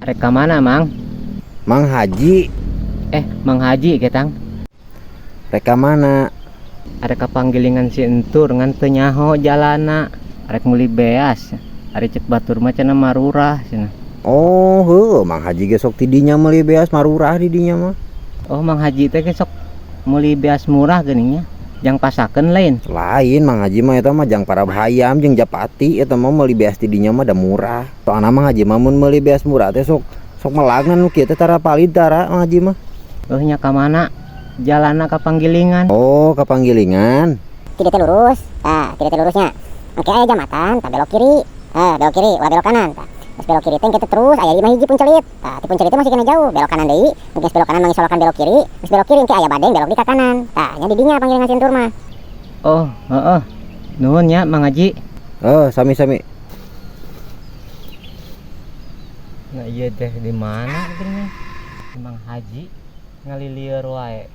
Reka mana, Mang? Mang Haji. Mang Haji ketang. Reka mana? Ada kapanggilingan si entur ngan teu nyaho jalana. Arek meuli beas. Ari cek batur mah cenah marurah cenah. Oh, heuh, Mang Haji ge sok tidinya meuli beas marurah di dinya mah. Oh, Mang Haji teh sok meuli beas murah geuningnya. Jang pasakeun lain. Lain Mang Haji mah eta mah jang para hayam jeung japati eta mah meuli beas di dinya mah da murah. Soalna Mang Haji mah mun meuli beas murah teh sok melagnan nu kieu teh tara palid tara Mang Haji mah. Nya ka mana? Jalana kapanggilingan. Oh, kapanggilingan. Kiri teh lurus. Kiri teh lurusnya. Oke, aya jambatan, belok kiri. Belok kiri, ulah belok kanan. Terus belok kiri teh kita terus aya imah hiji puncelit. Ti puncelit teh masih kena jauh, belok kanan deui. Geus belok kanan mengisolokan belok kiri. Terus belok kiri teh aya badeng belok di ka kanan. Nya di dinya panggilingan sintur mah. Oh, heeh. Nuhun nya Mang Haji. Sami-sami. Nah iya teh di mana geuning? Mang Haji ngalilieur wae.